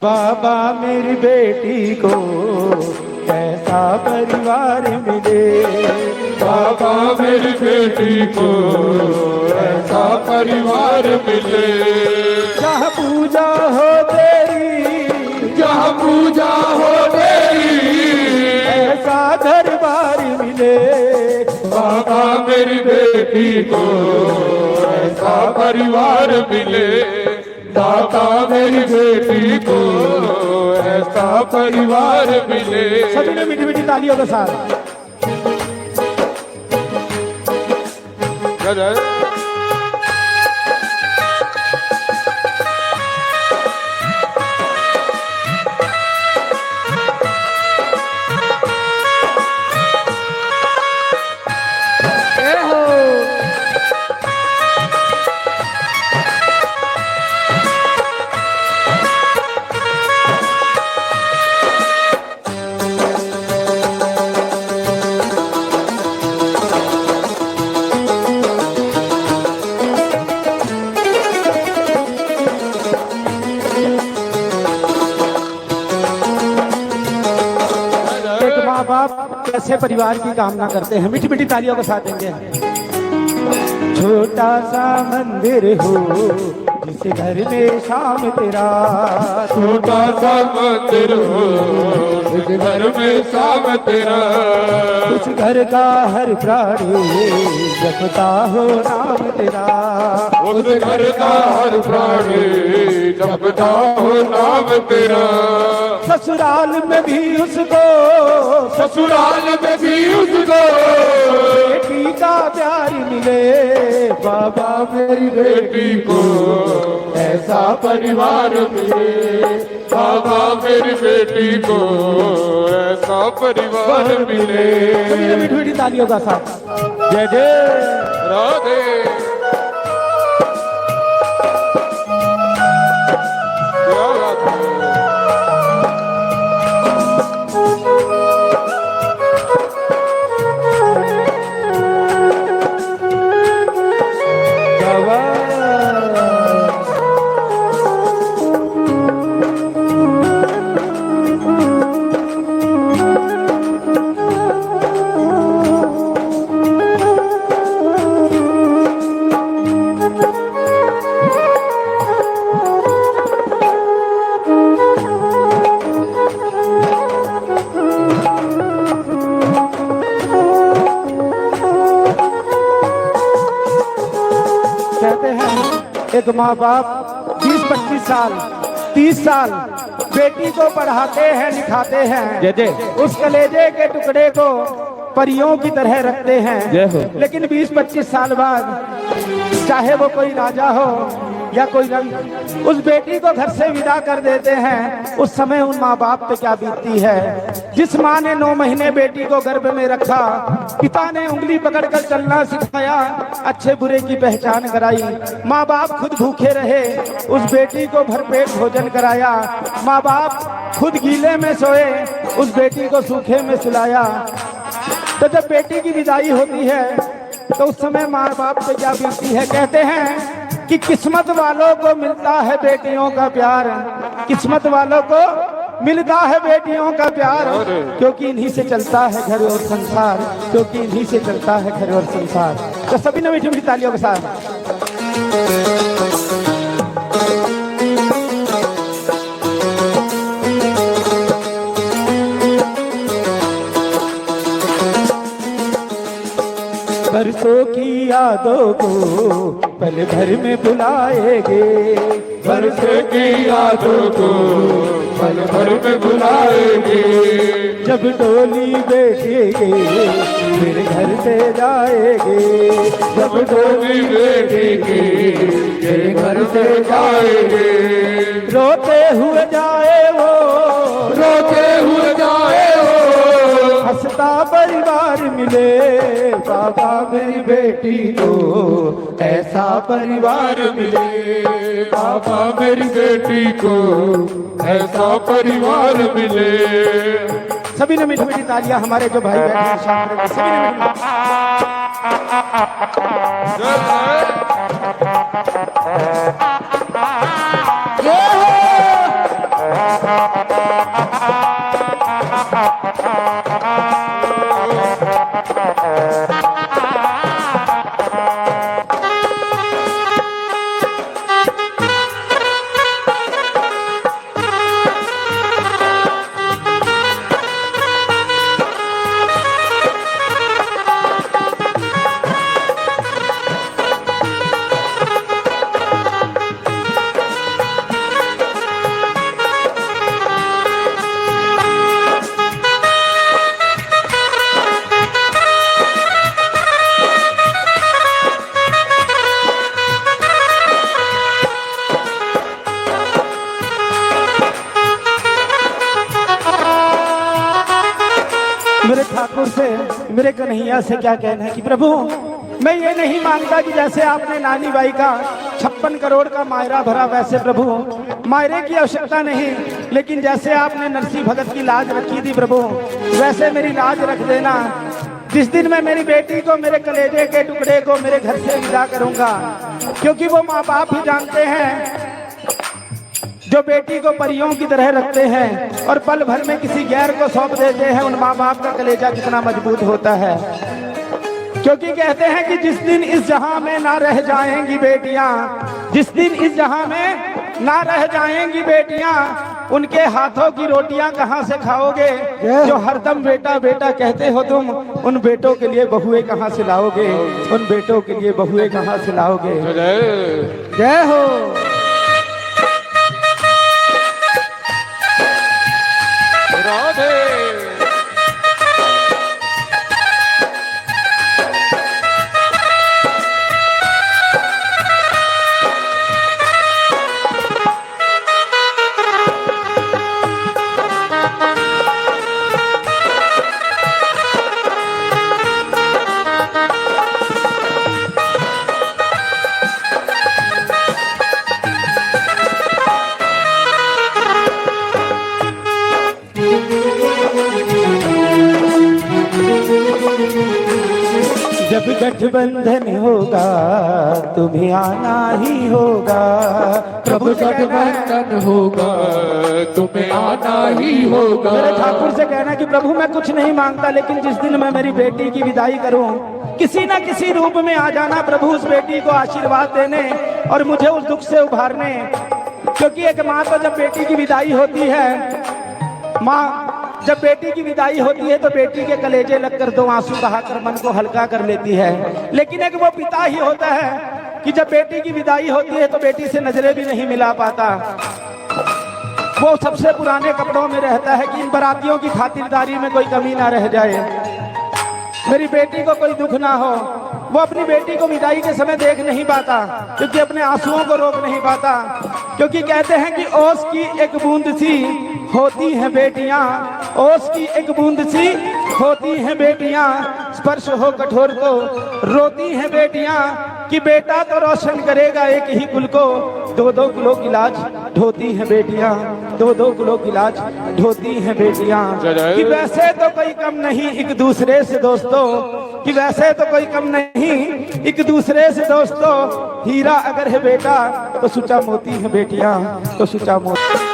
बाबा मेरी बेटी को कैसा परिवार मिले, बाबा मेरी बेटी को ऐसा परिवार मिले। जहाँ पूजा हो तेरी, जहाँ पूजा हो तेरी, ऐसा घर बार मिले। बाबा मेरी बेटी को ऐसा परिवार मिले। दाता मेरी बेटी को ऐसा परिवार मिले। सभी ने मीठी मीठी तालियों के साथ माँ बाप कैसे परिवार की कामना करते हैं, मीठी मीठी तालियों के साथ देंगे। छोटा सा मंदिर हो जिस घर में शाम तेरा, छोटा सा मंदिर हो जिस घर में शाम तेरा, उस घर का हर प्राणी जपता हो नाम तेरा, उस घर का हर प्राणी जपता हो नाम तेरा। ससुराल में भी उसको, ससुराल में भी उसको बेटी का प्यार मिले। बाबा मेरी बेटी को ऐसा परिवार मिले। बाबा मेरी बेटी को ऐसा परिवार मिले। मीठी मीठी तालियों का साथ जय जय राधे। क्या बात है। एक माँ बाप 20-25 साल 30 साल बेटी को पढ़ाते हैं लिखाते हैं, उस कलेजे के टुकड़े को परियों की तरह रखते हैं। लेकिन 20-25 साल बाद चाहे वो कोई राजा हो या कोई रंग, उस बेटी को घर से विदा कर देते हैं। उस समय उन माँ बाप पे क्या बीतती है। जिस माँ ने 9 महीने बेटी को गर्भ में रखा, पिता ने उंगली पकड़कर चलना सिखाया, अच्छे बुरे की पहचान कराई, माँ बाप खुद भूखे रहे, उस बेटी को भरपेट भोजन कराया, माँ बाप खुद गीले में सोए, उस बेटी को सूखे में सुलाया। तो जब बेटी की विदाई होती है तो उस समय माँ बाप पे क्या बीतती है। कहते हैं कि किस्मत वालों को मिलता है बेटियों का प्यार, किस्मत वालों को मिलता है बेटियों का प्यार, क्योंकि इन्हीं से चलता है घर और संसार, क्योंकि इन्हीं से चलता है घर और संसार। तो सभी ने मीठी मीठी तालियों के साथ बरसों की यादों को पल भर में बुलाएंगे, बरसों की यादों को पल भर में बुलाएंगे। जब डोली बैठेंगे फिर घर से जाएंगे, जब डोली बैठेंगे फिर घर से जाएंगे। रोते हुए जाए वो, रोते हुए जाए वो, हंसता परिवार मिले। बाबा मेरी बेटी को ऐसा परिवार मिले, बाबा मेरी बेटी को ऐसा परिवार मिले। सभी ने मीठी मीठी तालियां हमारे जो भाई बैठे हैं शाम में, सभी ने मेरे ठाकुर से, मेरे कन्हैया से क्या कहना है कि प्रभु मैं ये नहीं मांगता कि जैसे आपने नानी बाई का 56 करोड़ का मायरा भरा, वैसे प्रभु मायरे की आवश्यकता नहीं, लेकिन जैसे आपने नरसिंह भगत की लाज रखी थी प्रभु, वैसे मेरी लाज रख देना। जिस दिन मैं मेरी बेटी को, मेरे कलेजे के टुकड़े को मेरे घर से विदा करूंगा, क्योंकि वो माँ बाप ही जानते हैं जो बेटी को परियों की तरह रखते हैं और पल भर में किसी गैर को सौंप देते हैं, उन माँ बाप का कलेजा कितना मजबूत होता है। क्योंकि कहते हैं कि जिस दिन इस जहां में ना रह जाएंगी बेटियां, जिस दिन इस जहां में ना रह जाएंगी बेटियां, उनके हाथों की रोटियां कहां से खाओगे? जो हरदम बेटा बेटा कहते हो तुम, उन बेटों के लिए बहुएं कहां से लाओगे? उन बेटों के लिए बहुएं कहां से लाओगे? जय हो। जब गठबंधन होगा तुम्हें आना ही होगा, प्रभु गठबंधन होगा तुम्हें आना ही होगा। मेरे ठाकुर से कहना कि प्रभु मैं कुछ नहीं मांगता, लेकिन जिस दिन मैं मेरी बेटी की विदाई करूं, किसी न किसी रूप में आ जाना प्रभु, उस बेटी को आशीर्वाद देने और मुझे उस दुख से उभारने। क्योंकि एक माँ तो जब बेटी की विदाई होती है, माँ जब बेटी की विदाई होती है तो बेटी के कलेजे लगकर दो आंसू बहाकर मन को हल्का कर लेती है। लेकिन एक वो पिता ही होता है कि जब बेटी की विदाई होती है तो बेटी से नजरें भी नहीं मिला पाता। वो सबसे पुराने कपड़ों में रहता है कि इन बरातियों की खातिरदारी में कोई कमी ना रह जाए, मेरी बेटी को कोई दुख ना हो। वो अपनी बेटी को विदाई के समय देख नहीं पाता, क्योंकि अपने आंसुओं को रोक नहीं पाता। क्योंकि कहते हैं कि ओस की एक बूंद सी होती हैं बेटियां, ओस की एक बूंद सी होती हैं बेटियां, स्पर्श हो कठोर तो रोती हैं बेटियां। कि बेटा तो रोशन करेगा एक ही कुल को, दो दो किलो की लाज ढोती हैं बेटियां, दो दो किलो की लाज ढोती हैं बेटियां। कि वैसे तो कोई कम नहीं एक दूसरे से दोस्तों, कि वैसे तो कोई कम नहीं एक दूसरे से दोस्तों, हीरा अगर है बेटा तो सुचा मोती है बेटियां, तो सुचा मोती।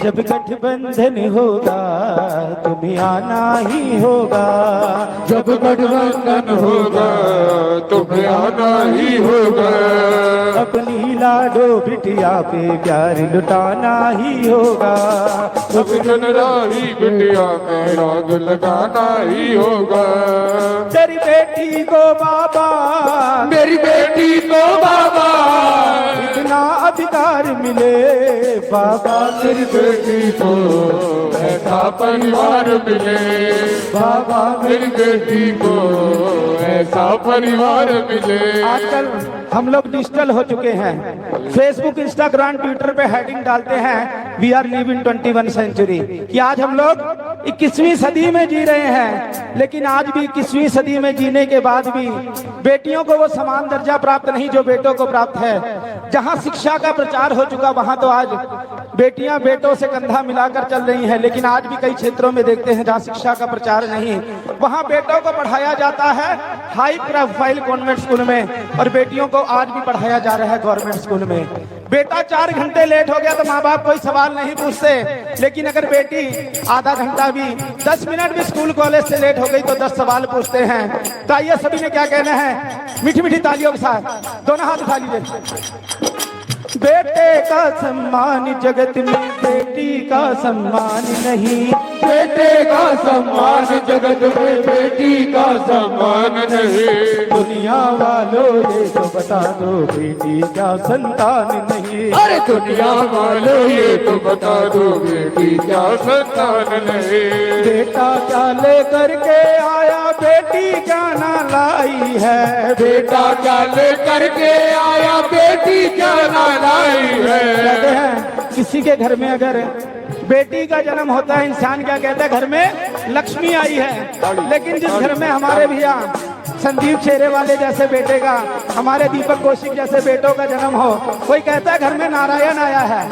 जब गठबंधन होगा तुम्हें आना ही होगा, जब गठबंधन होगा तुम्हें आना ही होगा। अपनी लाडो बिटिया पे प्यार लुटाना ही होगा, अपनी जनराही बिटिया में राग लगाना ही होगा। तेरी बेटी को बाबा, मेरी बेटी को बाबा इतना अधिकार मिले बाबा, मेरी बेटी को ऐसा परिवार मिले बाबा, मेरी बेटी को ऐसा परिवार मिले। आजकल हम लोग डिजिटल हो चुके हैं, फेसबुक इंस्टाग्राम ट्विटर पे हेडिंग डालते हैं we are live in 21 century, कि आज हम लोग 21वीं सदी में जी रहे हैं, लेकिन आज भी 21वीं सदी में जीने के बाद भी बेटियों को वो समान दर्जा प्राप्त नहीं जो बेटों को प्राप्त है। जहां शिक्षा का प्रचार हो चुका वहां तो आज बेटियां बेटों से कंधा मिलाकर चल रही हैं, लेकिन आज भी कई क्षेत्रों में देखते हैं जहां शिक्षा का प्रचार नहीं, वहां बेटों को पढ़ाया जाता है हाई प्रोफाइल कॉन्वेंट स्कूल में, और बेटियों को आज भी पढ़ाया जा रहा है गवर्नमेंट स्कूल में। बेटा 4 घंटे लेट हो गया तो माँ बाप कोई सवाल नहीं पूछते, लेकिन अगर बेटी आधा घंटा भी 10 मिनट भी स्कूल कॉलेज से लेट हो गई तो 10 सवाल पूछते हैं। तो आइए सभी ने क्या कहना है, मीठी मीठी तालियों के साथ दोनों हाथ उठा लीजिए। बेटे का सम्मान जगत में बेटी का सम्मान नहीं, बेटे का सम्मान जगत में बेटी का सम्मान नहीं। दुनिया वालों ये तो बता दो बेटी का संतान नहीं। अरे दुनिया वालों ये तो बता दो बेटी क्या संतान नहीं। बेटा क्या लेकर के आया बेटी क्या ना लाई है, बेटा क्या लेकर के आया बेटी क्या ना लाई कहते है। हैं किसी के घर में अगर बेटी का जन्म होता है इंसान क्या कहता है, घर में लक्ष्मी आई है। लेकिन जिस घर में हमारे भैया संदीप चेहरे वाले जैसे बेटे का, हमारे दीपक कौशिक जैसे बेटों का जन्म हो, कोई कहता है घर में नारायण आया है।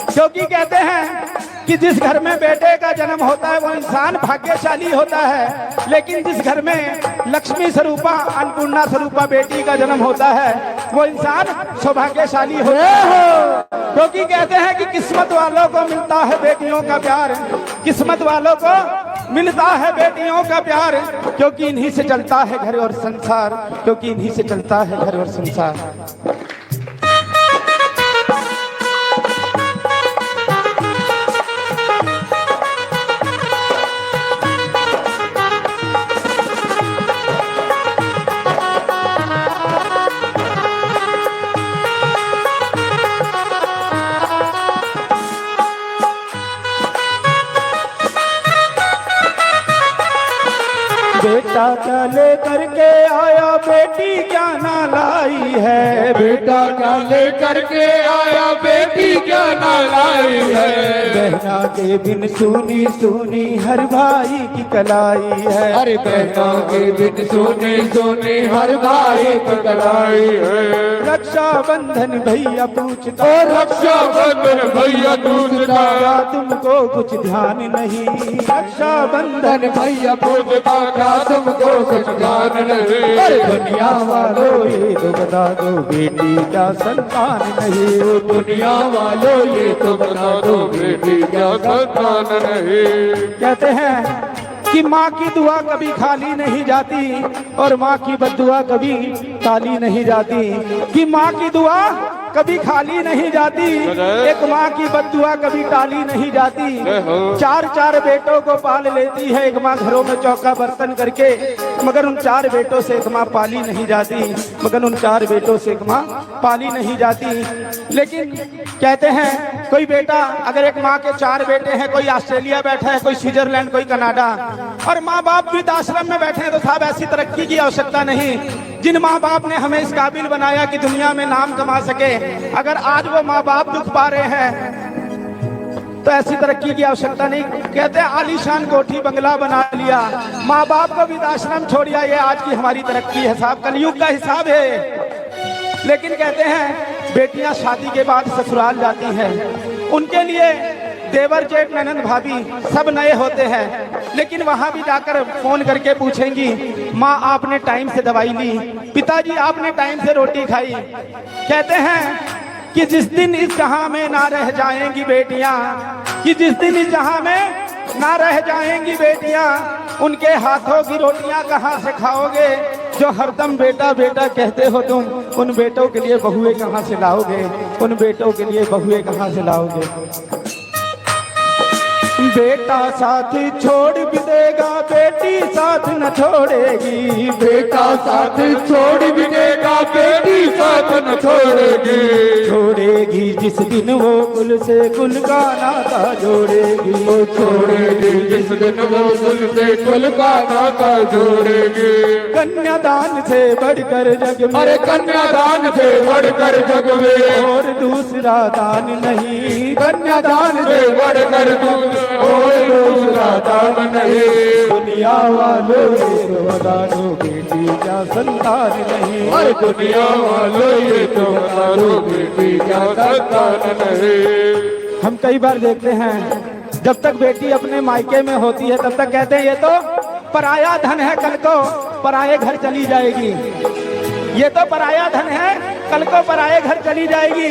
क्योंकि कहते हैं कि जिस घर में बेटे का जन्म होता है वो इंसान भाग्यशाली होता है, लेकिन जिस घर में लक्ष्मी स्वरूपा अन्नपूर्णा स्वरूपा बेटी का जन्म होता है वो इंसान सौभाग्यशाली होता है। क्योंकि कहते हैं कि किस्मत वालों को मिलता है बेटियों का प्यार, किस्मत वालों को मिलता है बेटियों का प्यार, क्योंकि इन्हीं से चलता है घर और संसार, क्योंकि इन्हीं से चलता है घर और संसार। बेटा क्या लेकर के आया बेटी क्या ना लाई है, बेटा क्या लेकर के आया बेटी क्या ना लाई है। बहना के बिन सुनी सुनी हर भाई की कलाई है। अरे बहना के बिन सुनी सुनी हर भाई की कलाई है। रक्षा बंधन भैया पूछता, और रक्षा बंधन भैया पूछता, क्या तुमको कुछ ध्यान नहीं। रक्षा बंधन भैया पूछता क्या तुमको कुछ ध्यान नहीं। अरे दुनिया वालों ये तो बता दो बेटी का संतान नहीं। दुनिया वालों ये तो बता दो बेटी क्या संतान नहीं। कहते हैं कि माँ की दुआ कभी खाली नहीं जाती और माँ की बद्दुआ कभी खाली नहीं जाती, कि माँ की दुआ कभी खाली नहीं जाती, एक माँ की बद्दुआ कभी टाली नहीं जाती। 4 बेटों को पाल लेती है एक माँ घरों में चौका बर्तन करके, मगर उन 4 बेटों से एक माँ पाली नहीं जाती, मगर उन 4 बेटों से एक माँ पाली नहीं जाती। लेकिन कहते हैं कोई बेटा अगर एक माँ के 4 बेटे हैं, कोई ऑस्ट्रेलिया बैठा है, कोई स्विट्जरलैंड, कोई कनाडा, और माँ बाप वृद्धाश्रम में बैठे हैं, तो साहब ऐसी तरक्की की आवश्यकता नहीं। जिन माँ बाप ने हमें इस काबिल बनाया कि दुनिया में नाम कमा सके, अगर आज वो माँ बाप दुख पा रहे हैं तो ऐसी तरक्की की आवश्यकता नहीं। कहते हैं आलीशान कोठी बंगला बना लिया, माँ बाप को वृद्धाश्रम छोड़िया, ये आज की हमारी तरक्की है साहब, कलयुग का हिसाब है। लेकिन कहते हैं बेटियां शादी के बाद ससुराल जाती हैं, उनके लिए देवर जेठ ननंद भाभी सब नए होते हैं, लेकिन वहां भी जाकर फोन करके पूछेंगी माँ आपने टाइम से दवाई ली, पिताजी आपने टाइम से रोटी खाई। कहते हैं कि जिस दिन इस जहां में ना रह जाएंगी बेटियां, कि जिस दिन इस जहां में ना रह जाएंगी बेटियां, उनके हाथों की रोटियां कहां से खाओगे, जो हरदम बेटा बेटा कहते हो तुम, उन बेटों के लिए बहुएं कहां से लाओगे, उन बेटों के लिए बहुएं कहां से लाओगे। बेटा साथ छोड़ भी देगा, बेटी साथ न छोड़ेगी, बेटा साथ छोड़ भी देगा, बेटी साथ न छोड़ेगी। छोड़ेगी जिस दिन वो कुल से कुल का नाता जोड़ेगी, छोड़ेगी जिस दिन वो कुल से कुल का नाता जोड़ेगी। कन्यादान से बढ़कर जग में, अरे कन्यादान से बढ़कर जग में और दूसरा दान नहीं, कन्यादान से बढ़कर और दूसरा दान नहीं। दुनिया वालों ये तो बता दो बेटी क्या संतान नहीं, और दुनिया वालों ये तो बता दो बेटी क्या संतान नहीं। हम कई बार देखते हैं जब तक बेटी अपने मायके में होती है तब तक कहते हैं ये तो पराया धन है, कल को पराये घर चली जाएगी, ये तो पराया धन है, कल को पराये घर चली जाएगी।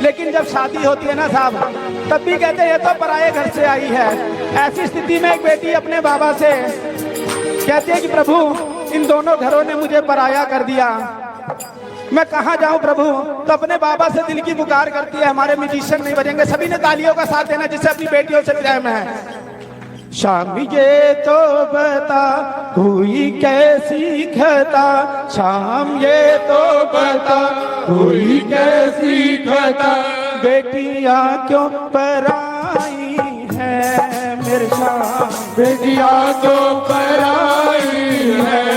लेकिन जब शादी होती है ना साहब, तब भी कहते हैं ये तो पराये घर से आई है। ऐसी स्थिति में एक बेटी अपने बाबा से कहती है कि प्रभु इन दोनों घरों ने मुझे पराया कर दिया, मैं कहाँ जाऊं प्रभु। तो अपने बाबा से दिल की पुकार करती है। हमारे म्यूजिशियन नहीं बजेंगे, सभी ने तालियों का साथ देना जिससे अपनी बेटियों से प्रेम है। शाम ये तो बता कोई कैसी खता, शाम ये तो बता कोई कैसी खता, बेटियां क्यों पराई है मेरे शाम, बेटियां तो पराई है